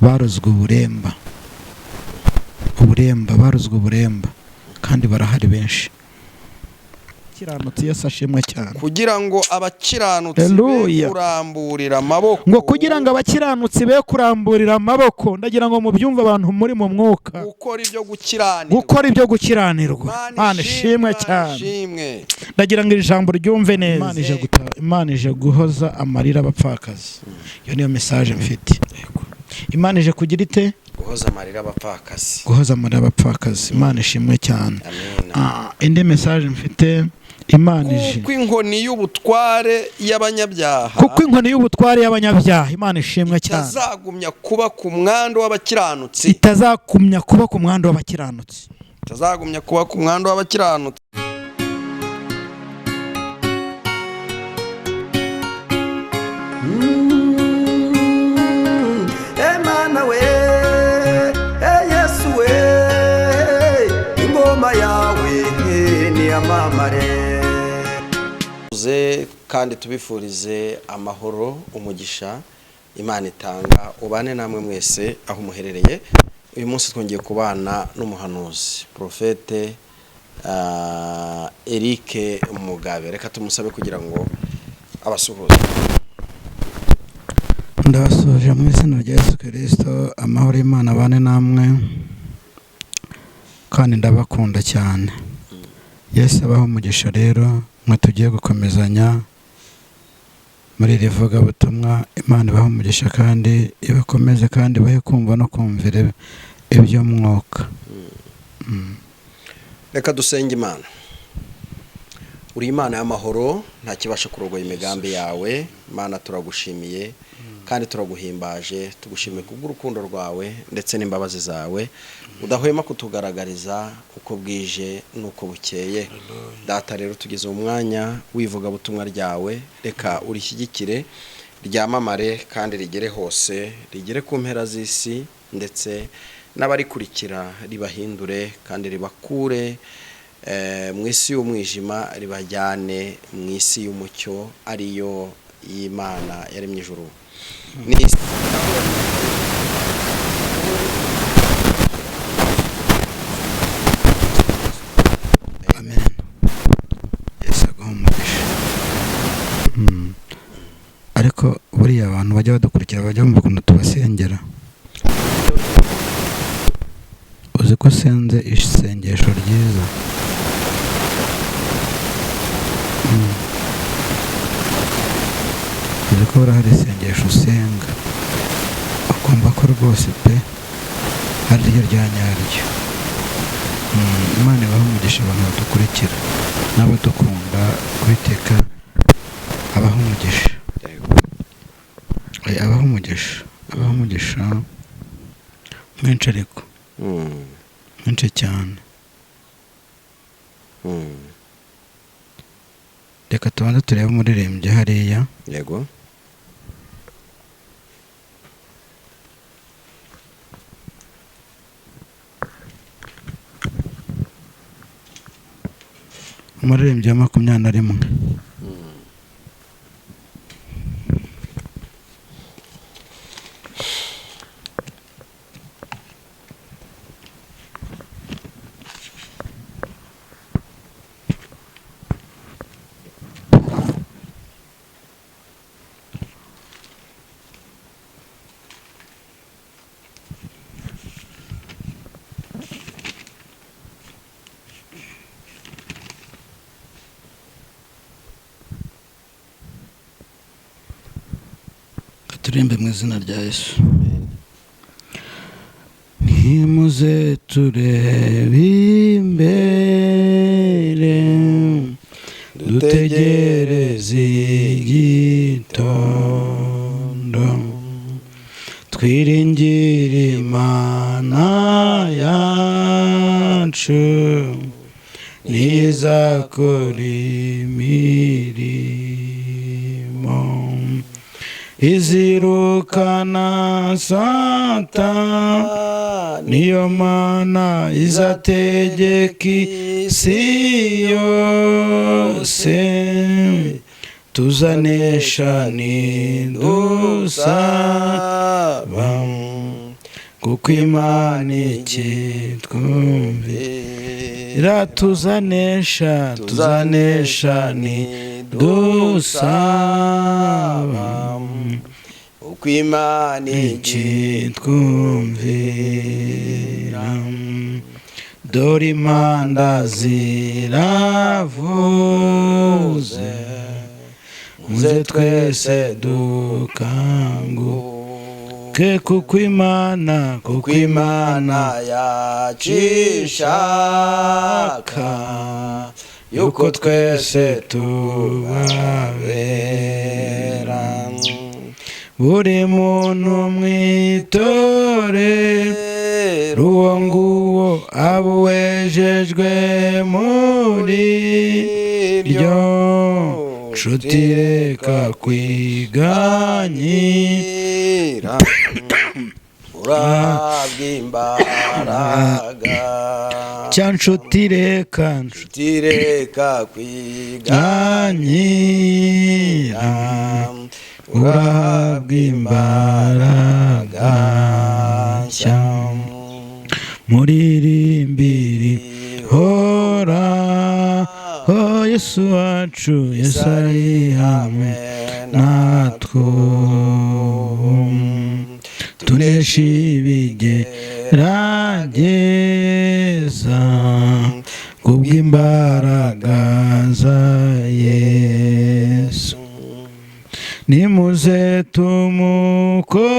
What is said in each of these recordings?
barozwe uburemba kandi barahari benshi. Kiranutse Yesu ashimwe cyane. kugira ngo abakiranutsi be kuramburira amaboko, ngo kugira ngo abakiranutsi be kuramburira amaboko. Ndagira ngo mubyumve abantu muri mu mwuka, gukora ibyo gukiranirwa. Imana ishimwe cyane. Ndagira ngo iri jambo ryumve neza. Imana ije guhoza amarira abapfakazi. Iyo niyo message mfite. Imana ije kugira ite? guhoza amarira abapfakazi. Imana ishimwe cyane. Indi message mfite, Imana ije kuko inkoni y'ubutware y'abanyabyaha, Imana ishimwe cyane, itazagumya kuba ku mwando w'abakiranutsi. Emana we, Yesu we, ingoma yawe ni amamare. Kandi tubifurize amahoro, umugisha Imana itanga ubane namwe mwese aho muherereye. Uyu munsi twongeye kubana n'umuhanuzi Profete Eric Mugabe. Reka tumusabe kugira ngo abasuhuze. Ndabasuje mu izina rya Yesu Kristo. Amahoro y'Imana abane namwe kandi ndabakunda cyane. Yesu abaho umugisha. Rero mwe tugiye gukomezanya muri iri vugabutumwa. Imana ibaho umugisha kandi ibakomeze kandi bahe kumva no kumvira iby'umwuka. Reka dusenge Imana. Uri Imana y'amahoro, nta kibasha kurogoya imigambi yawe. Imana turagushimiye kandi turaguhimbaje, tugushimiye kubw'urukundo rwawe ndetse n'imbabazi zawe udahwema kutugaragariza uko bwije nuko bukeye. Data rero tugize umwanya wivuga butumwa ryawe, reka urishyigikire ryamamare kandi rigere hose, rigere ku mpera z'isi ndetse n'abarikurikira ribahindure kandi ribakure mu isi y'umwijima ribajyane mu isi y'umucyo ariyo y'Imana yaremye ijuru n'isi. Amen. Yesu aguhe umugisha. Ariko buriya abantu bajya badukurikira bajya bumva ukuntu tubasengera. Uzi ko senze isengesho ryiza. Uzi ko hari isengesho usenga ukumva ko rwose pe ari ryo rya nyaryo. Imana ibaha umugisha abantu badukurikira n'abadukunda. Uwiteka abaha umugisha. Abaha umugisha mwinshi, ariko mwinshi cyane. Reka tubanze turebe umuririmbyi hariya. Yego. Umuririmbyi wa 21. Turimbe mu izina rya Yesu. Nimuze turebe imbere, dutegereze igitondo, twiringire Imana yacu nizakora imirimo izirukana Satani. Niyo Mana izategeka isi yose, tuzanesha nidusaba. kuko Imana ikitwumvira tuzanesha dusaba uko Imana ikitwumvira dore impanda ziravuze muze twese dukanguke kuko Imana yacishaka yuko twese tubabera buri muntu mwitore uwo nguwo aba wejejwe muri ryo nshuti reka kwiganyira urabwa imbaraga cya nshuti reka kwiganyira urahabwa imbaraga nshya muririmbire horaho Yesu wacu Yesu ari hamwe natwo tunesha ibigerageza kubw'imbaraga za Yesu nimuze tumukore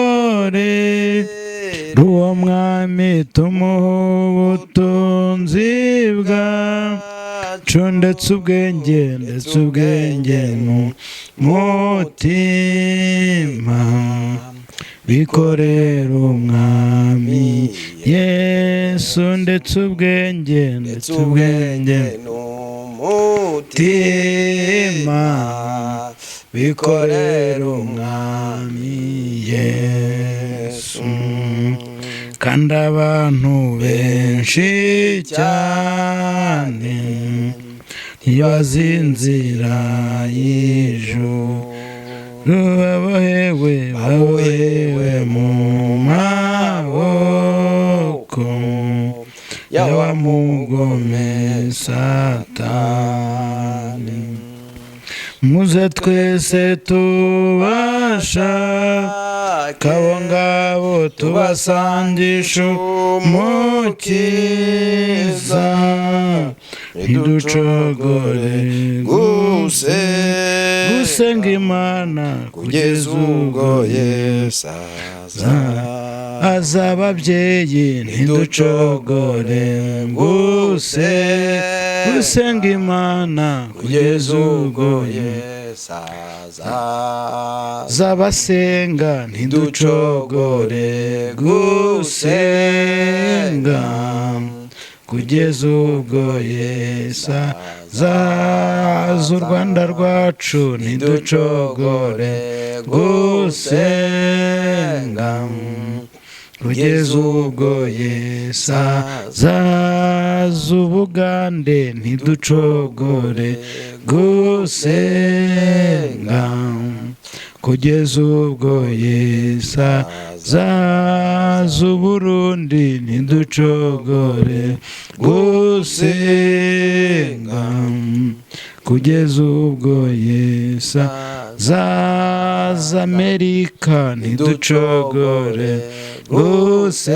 uwo mwami tumuhe ubutunzi bwacu ndetse ubwenge n'umutima bikorera umwami Yesu ndetse ubwenge n'umutima bikorera umwami Yesu kandi abantu benshi cyane ntibazi inzira y'ijuru babohewe mu maboko y'abamugome Satani muze twese tubasha kabo ngabo tubasangisha umukiza ntiducogore gusenga Imana kugeza ubwo Yesu azaba ababyeyi ntiducogore gusenga Imana kugeza ubwo Yesu azabasenga ntiducogore gusenga kugeza ubwo Yesu azaza u Rwanda rwacu ntiducogore gusenga kugeza ubwo Yesu azaza Ubugande ntiducogore gusenga kugeza ubwo Yesu azaza Uburundi ntiducogore gusenga kugeza ubwo Yesu azaza Amerika ntiducogore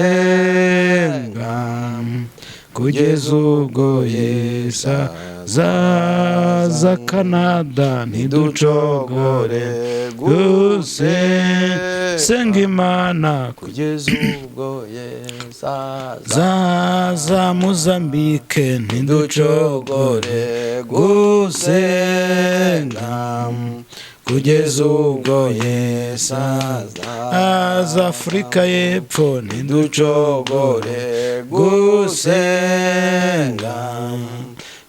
gusenga kugeza ubwo Yesu azaza Canada ntiducogore gusenga Imana kugeza ubwo Yesu azaza Mozambique ntiducogore gusenga kugeza ubwo Yesu aza Afurika y'Epfo ntiducogore gusenga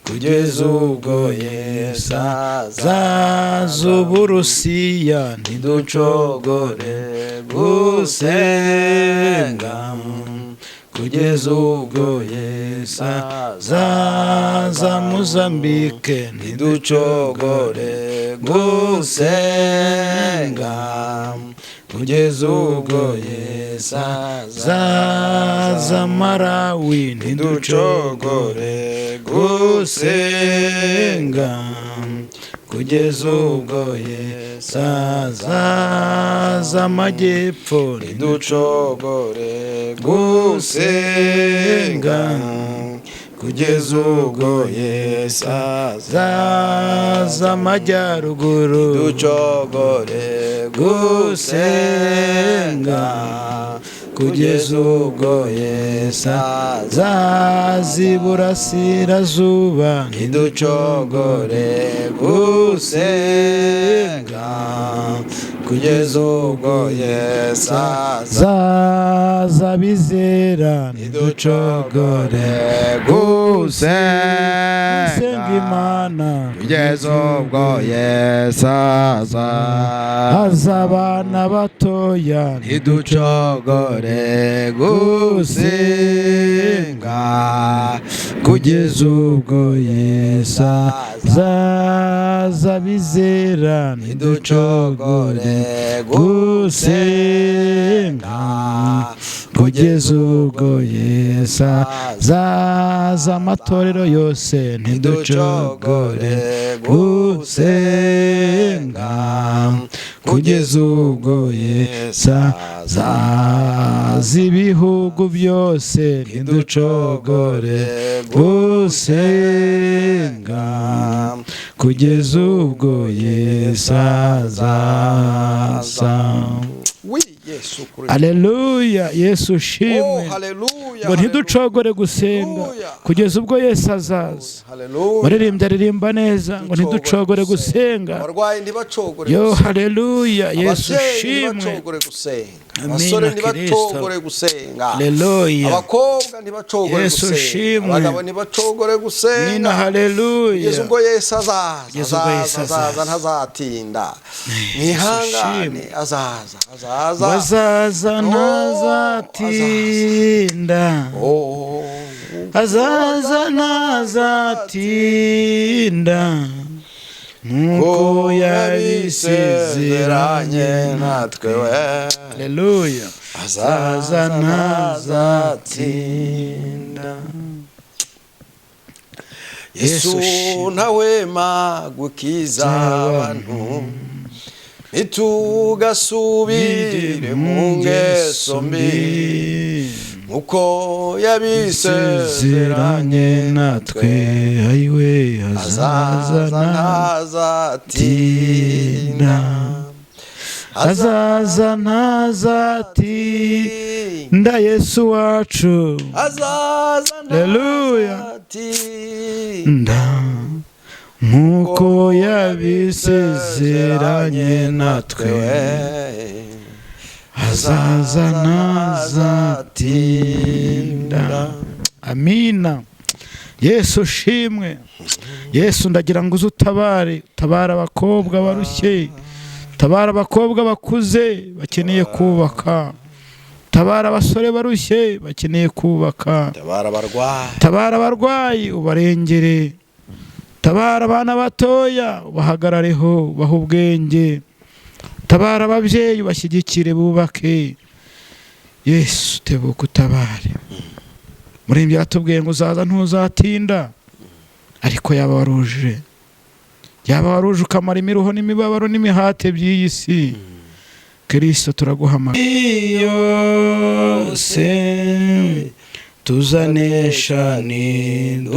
kugeza ubwo Yesu azaza Uburusiya ntiducogore gusenga kugeza ubwo Yesu azaza Mozambique ntiducogore gusenga kugeza ubwo Yesu azaza Marawi ntiducogore gusenga kugeza ubwo Yesu azaza Amajyepfo ntiducogore gusenga kugeza ubwo Yesu azaza Amajyaruguru ntiducogore gusenga kugeza ubwo Yesu azaza Iburasirazuba ntiducogore gusenga kugeza ubwo Yesu azaza Abizera ntiducogore gusenga Imana kugeza ubwo Yesu azaza abana batoya ntiducogore gusenga kugeza ubwo Yesu azaza Abizera ntiducogore gusenga kugeza ubwo Yesu azaza amatorero yose ntiducogore gusenga kugeza ubwo Yesu azaza ibihugu byose ntiducogore gusenga kugeza ubwo Yesu azaza. Aleluya, Yesu ushimwe. Ngo ntiducogore gusenga kugeza ubwo Yesu azaza. Baririmbye aririmba neza ngo ntiducogore gusenga. Yo haleluya, Yesu ushimwe. Abasore ntibacogore gusenga. Haleluya. Abakobwa ntibacogore Yesu ushimwe. Abagabo ntibacogore gusenga. Nina haleluya. Kugeza ubwo Yesu azaza ntazatinda. Mwihangane azaza ntazatinda. Azaza ntazatinda nkuko yabisezeranye natwe we. Haleluya. Azaza ntazatinda. Yesu ntawema gukiza abantu ntitugasubire mu ngeso mbi nkuko yabisezeranye natwe. Ayiwe azaza ntazatinda. Azaza ntazatinda Yesu wacu. Azaza ntazatinda nkuko yabisezeranye natwe. Azaza ntazatinda. Amina. Yesu ushimwe. Yesu ndagira ngo uze utabare abakobwa barushye, tabara abakobwa bakuze bakeneye kubaka, tabara abasore barushye bakeneye kubaka, tabara abarwayi ubarengere, tabara abana batoya ubahagarareho baha ubwenge, tabara ababyeyi bashyigikire bubake. Yesu tebuka utabare. Muririmbyi yatubwiye ngo uzaza ntuzatinda, ariko yaba waruje ukamara imiruho n'imibabaro n'imihate by'iyi si, Kristo turaguhamagara. Yose tuzanesha nidusaba,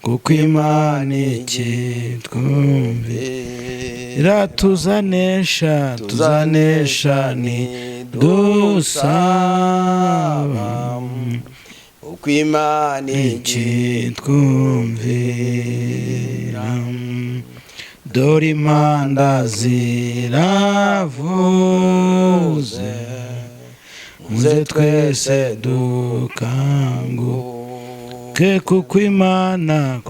kuko Imana ikitwumvira. Tuzanesha nidusaba, kuko Imana ikitwumvira. Dore impanda ziravuze, muze twese dukanguke, kuko Imana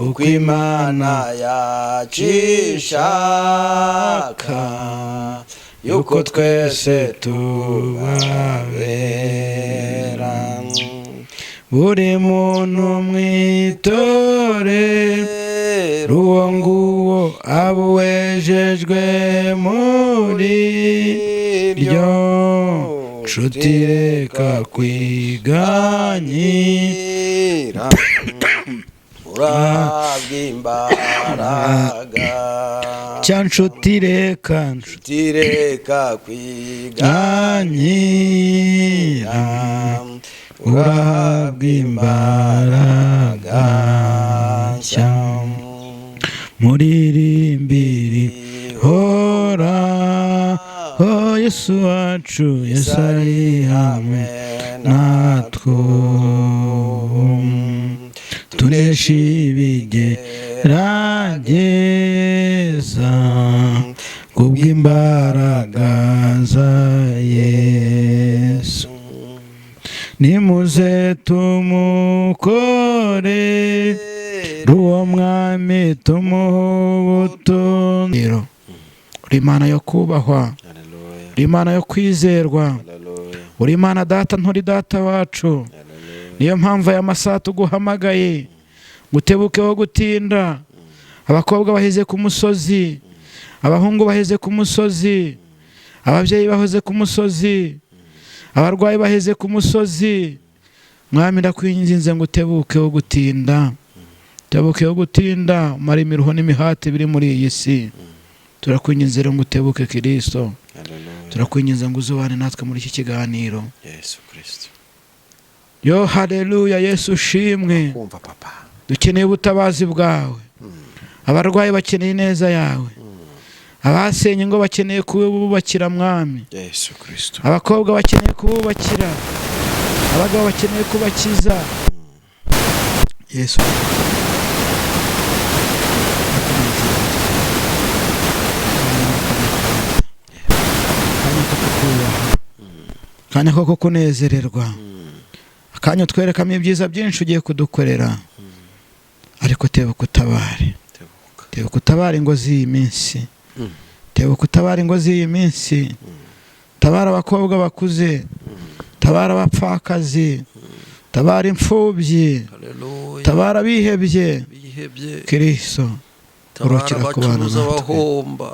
yacishaka yuko twese tubabera. Buri muntu mwitore uwo nguwo abuwejejwe muri ryo nshuti reka kwiganyira urabwa imbaraga cya nshuti reka kwiganyira urahabwa imbaraga nshya muririmbire hora ho Yesu wacu Yesu ari hamwe natwo tunesha ibigerageza kubw'imbaraga za Yesu nimuze tumukore uwo mwami tumuhe ubutunzi. Uri Imana yo kubahwa, uri Imana yo kwizerwa, uri Imana data nturi data wacu. Niyo mpamvu aya masaha tuguhamagaye gutebukeho gutinda. Abakobwa baheze ku musozi, abahungu baheze ku musozi, ababyeyi bahoze ku musozi, abarwayi baheze ku musozi. Mwami ndakwinginze ngo utebukeho gutinda, tebukeho gutinda umara imiruho n'imihati biri muri iyi si. Turakwinginze ngo utebuke Kristo, turakwinginze ngo uzubane natwe muri iki kiganiro. Yesu Kristo. Yo haleluya, Yesu ushimwe. Dukeneye ubutabazi bwawe. Abarwayi bakeneye neza yawe. Abasenye ngo bakeneye kububakira mwami. Yesu Kristo. Abakobwa bakeneye kububakira, abagabo bakeneye kubakiza. Yesu. Kanya ko kunezererwa, akanya twerekamo ibyiza byinshi ugiye kudukorera. Ariko tebuka utabare, tebuka utabare ngo z'iyi minsi, tebuka utabare ngo z'iyi minsi. Tabara abakobwa bakuze, tabara abapfakazi, tabara imfubyi, tabara bihebye. Kristo urokera ku bana natwe,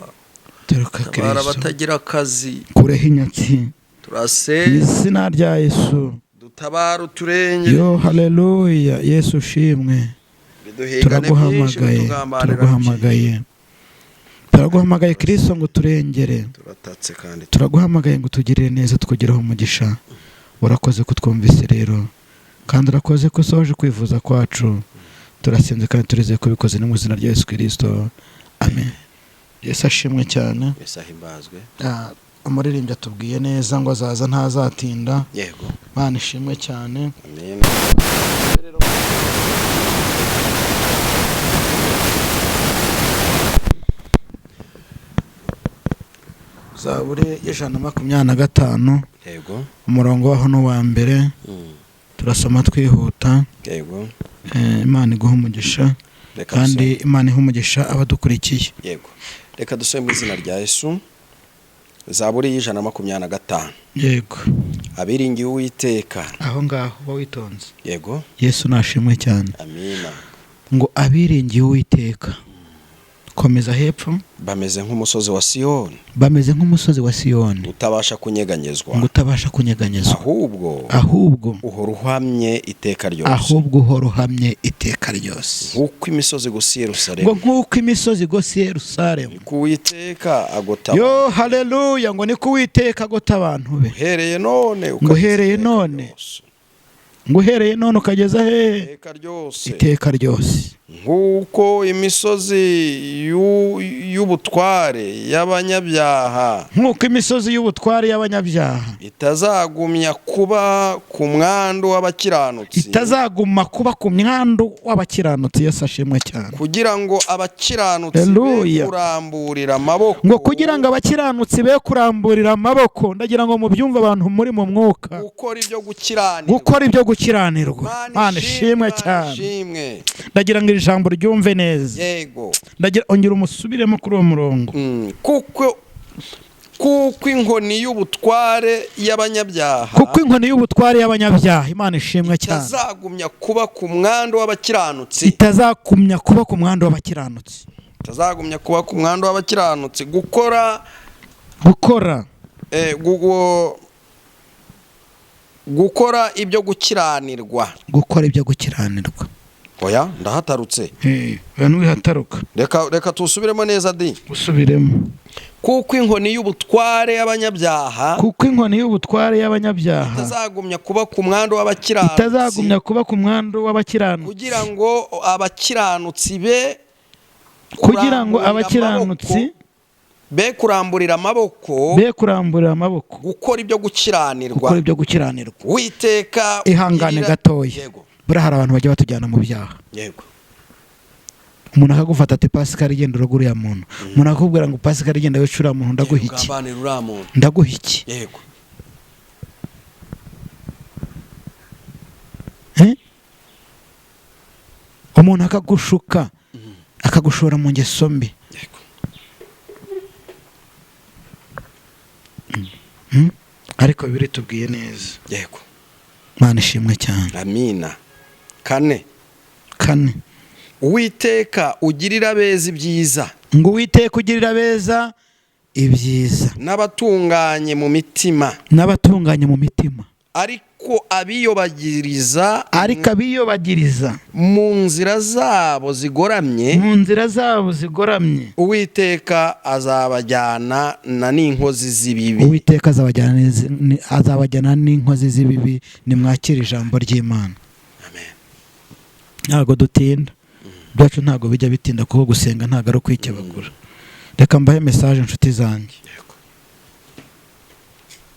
tabara abatagira akazi, kureho inyatsi turasenya izina rya Yesu. Dutabara uturengere. Yo haleluya, Yesu ushimwe. Turaguhamagaye, turaguhamagaye Kristo ngo turengere. Turaguhamagaye ngo tugirire neza, tukugireho umugisha. Urakoze kutwumvise rero, kandi urakoze ko usohoje kwifuza kwacu. Turasenze kandi turizeye ko bikoze mu izina rya Yesu Kristo, amen. Yesu ashimwe cyane. Yesu ahimbazwe. Umuririmbyi atubwiye neza ngo azaza ntazatinda. Yego. Mana ishimwe cyane. Amen. Zaburi 125. Yego. Umurongo waho n'uwa mbere. Turasoma twihuta. Yego. Imana iguha umugisha kandi Imana iha umugisha abadukurikiye. Yego. Reka dusome mu izina rya Yesu. Zaburi 125. Yego. Abiringiye Uwiteka. Aho ngaho bo witonze. Yego. Yesu nashimwe cyane. Amina. Ngo abiringiye Uwiteka. Komeza hepfo. Bameze nk'umusozi wa Siyoni. Bameze nk'umusozi wa Siyoni. Utabasha kunyeganyezwa. Ngo utabasha kunyeganyezwa. Ahubwo uhora uhamye iteka ryose. Ahubwo uhora uhamye iteka ryose. Nk'uko imisozi gusa Yerusalemu. Ngo nk'uko imisozi gusa Yerusalemu. Ku Uwiteka agota. Yo haleluya, ngo ni ku Uwiteka agota abantu be. Uhereye none. Ngo uhereye none. Ngo uhereye none ukageza he? Iteka ryose. Iteka ryose. Nk'uko imisozi y'ubutware y'abanyabyaha. Nk'uko imisozi y'ubutware y'abanyabyaha itazagumya kuba ku mwandu w'abakiranutsi. Itazaguma kuba ku mwandu w'abakiranutsi. Yesu ashimwe cyane. Kugira ngo abakiranutsi be kuramburira amaboko. Ngo kugira ngo abakiranutsi be kuramburira amaboko. Ndagira ngo mubyumve abantu muri mu mwuka. Gukora ibyo gukiranirwa. Gukora ibyo gukiranirwa. Mana ishimwe cyane. Ndagira ngo ijambo ryumve neza. Yego. Ndagira ongera umusubiremo kuri uwo murongo. Kuko inkoni y'ubutware y'abanyabyaha. Kuko inkoni y'ubutware y'abanyabyaha. Imana ishimwe cyane. Itazagumya kuba ku mwandu w'abakiranutsi. Itazagumya kuba ku mwandu w'abakiranutsi. itazagumya kuba ku mwanda w'abakiranutsi. Gukora ibyo gukiranirwa. Gukora ibyo gukiranirwa. Oya ndahatarutse. Wihataruka. Reka tusubiremo neza di. Usubiremo. Kuko inkoni y'ubutware y'abanyabyaha. Itazagumya kuba ku mwanda w'abakiranutsi. Kugira ngo abakiranutsi be kuramburira amaboko. Gukora ibyo gukiranirwa. Uwiteka ihangane gatoya. Buriya hari abantu bajya batujyana mu byaha. Yego. Umuntu akagufata ati Pascal igenda uragura ya muntu. Umuntu akakubwira ngo Pascal igenda wicura muntu ndaguha iki? Ndaguha iki? Yego. Umuntu akagushuka akagushora mu ngeso mbi. Yego. Ariko bibiri tubwiye neza. Yego. Mana ishimwe cyane. Amina. Kane. Uwiteka ugirira abeza ibyiza. Ngo Uwiteka ugirira abeza ibyiza. N'abatunganye mu mitima. Ariko abiyobagiriza mu nzira zabo zigoramye. Uwiteka azabajyana n'inkozi z'ibibi. Nimwakira ijambo ry'Imana. Amen. Ntago dutinda. Byacu ntago bijya bitinda kuko gusenga ntago ari kwikebagura. Reka mbahe message inshuti zanjye.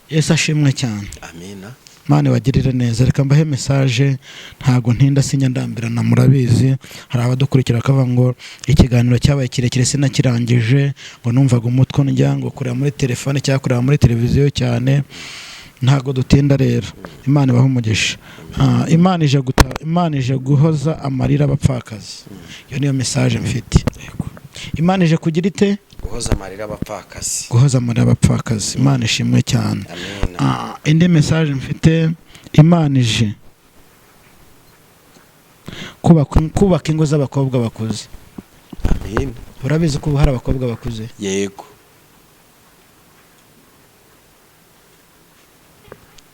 Yesu ashimwe cyane. Amina. Mane wagirire neza. Reka mbahe message ntago ntinda sinya ndambirana murabizi. Hari abadukurikira akavuga ngo ikiganiro cyabaye kirekire sinakirangije ngo numvaga umutwe njya ngo kureba muri telefone cyangwa kureba muri televiziyo cyane. Ntago dutinda rero. Imana ibaho umugisha. Imana ije guhoza amarira abapfakazi. Iyo niyo message mfite. Imana ije kugira ite? Guhoza amarira abapfakazi. Imana ishimwe cyane. Amen. Indi message mfite, Imana ije kubaka ingo z'abakobwa bakuze. Amen. Urabizi ko hari abakobwa bakuze? Yego.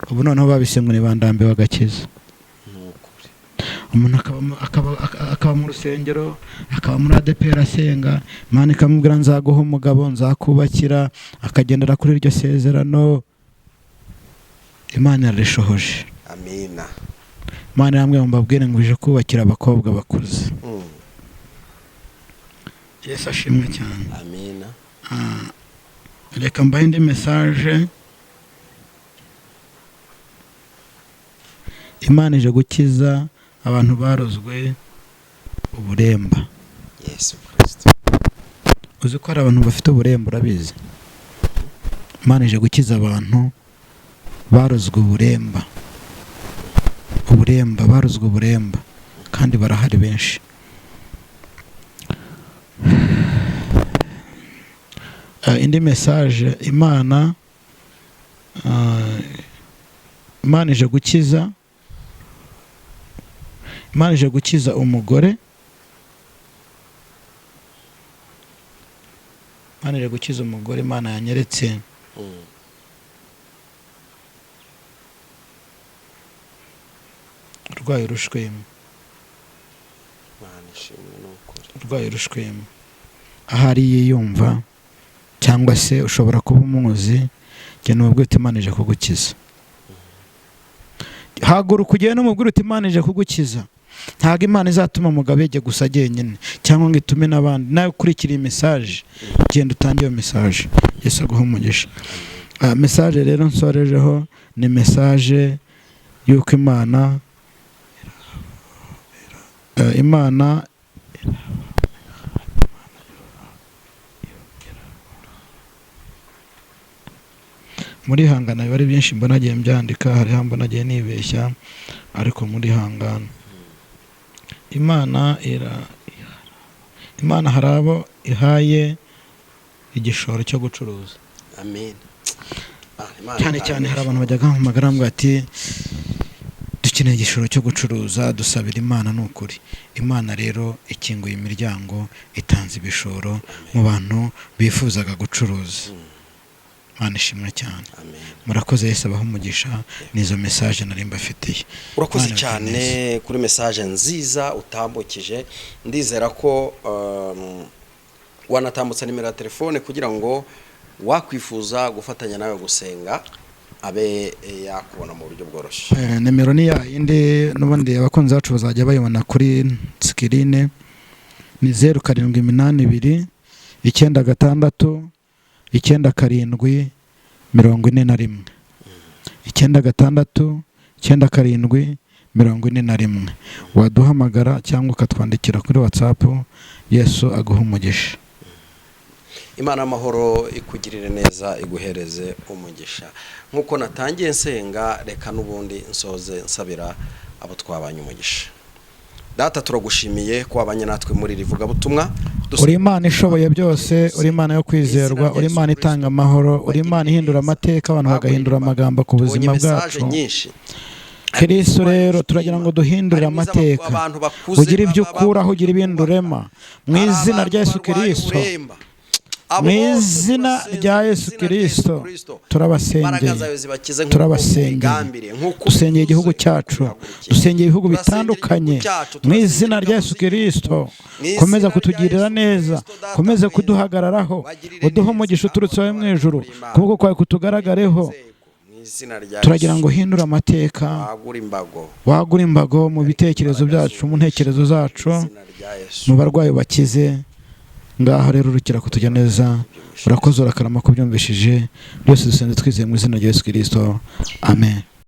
Ubu noneho babisengwe bandambe bagakiza. Umuntu akaba mu rusengero, akaba muri ADPR asenga, Imana ikamubwira nzaguha umugabo, nzakubakira, akagendera kuri iryo sezerano. Imana yarishohoje. Amina. Imana yamwe mbabwire ngo ije kubakira abakobwa bakuze. Yesu ashimwe cyane. Amina. Reka mbahe indi message. Imana ije gukiza abantu barozwe uburemba. Yesu Kristo. Uzi ko hari abantu bafite uburemba urabizi? Imana ije gukiza abantu barozwe uburemba. Barozwe uburemba kandi barahari benshi. Indi message, Imana ije gukiza. Imana ije gukiza umugore. Imana ije gukiza umugore. Imana yanyeretse urwaye urushwemu. Urwaye urushwemu. Ahari yiyumva cyangwa se ushobora kuba umuzi, genda umubwire uti Imana ije kugukiza. Haguruka ugende umubwire uti Imana ije kugukiza. Ntago Imana izatuma umugabo yejye gusa jyenyine cyangwa ngo itume n'abandi. Nawe ukurikira iyi message, genda utange iyo message. Yesu aguha umugisha. Message rero nsorejeho ni message yuko Imana muri hangana bari byinshi mbona giye mbyandika, hari mbona giye nibeshya, ariko muri hangana Imana harabo ihaye igishoro cyo gucuruza. Amen. Cyane hari abantu bajyaga mu magarambwa ati dukeneye igishoro cyo gucuruza, dusabira Imana. ni ukuri Imana rero ikinguye imiryango, itanze ibishoro mu bantu bifuzaga gucuruza. Imana ishimwe cyane. Murakoze, Yesu abaho umugisha. Nizo message nari mbafitiye. Urakoze cyane kuri message nziza utambukije. Ndizera ko wanatambutsa nimero ya telefone kugira ngo wakwifuza gufatanya nawe gusenga abe yakubona mu buryo bworoshye. Nimero ni ya yindi n'ubundi abakunzi bacu bazajya bayibona kuri screen. Ni 0782 96 97 41 96 97 41. Waduhamagara cyangwa ukatwandikira kuri WhatsApp. Yesu aguha umugisha. Imana amahoro ikugirire neza, iguhereze umugisha. Nkuko natangiye nsenga, reka n'ubundi nsoze nsabira abo twabanye umugisha. Data, turagushimiye ko wabanye natwe muri rivuga butumwa. Uri Imana ishoboye byose, uri Imana yo kwizerwa, uri Imana itanga amahoro, uri Imana ihindura amateka, abantu bagahindura amagambo ku buzima bwacu. Kristo rero turagira ngo duhindure amateka, ugira ibyo ukuraho, ugira ibindi urema, mu izina rya Yesu Kristo. Mu izina rya Yesu Kristo turabasengeye, dusengeye igihugu cyacu, dusengeye ibihugu bitandukanye. Mu izina rya Yesu Kristo komeza kutugirira neza, komeza kuduhagararaho, uduhe umugisha uturutse wawe mu ijuru, kuboko kwawe kutugaragareho. Turagira ngo hindura amateka, wagura imbago mu bitekerezo byacu, mu ntekerezo zacu, mu barwayi bakize. Ngaho rero urukira kutujya neza. Urakoze, urakarama ko byumvishije byose. Dusenze twizeye mu izina rya Yesu Kristo. Amen.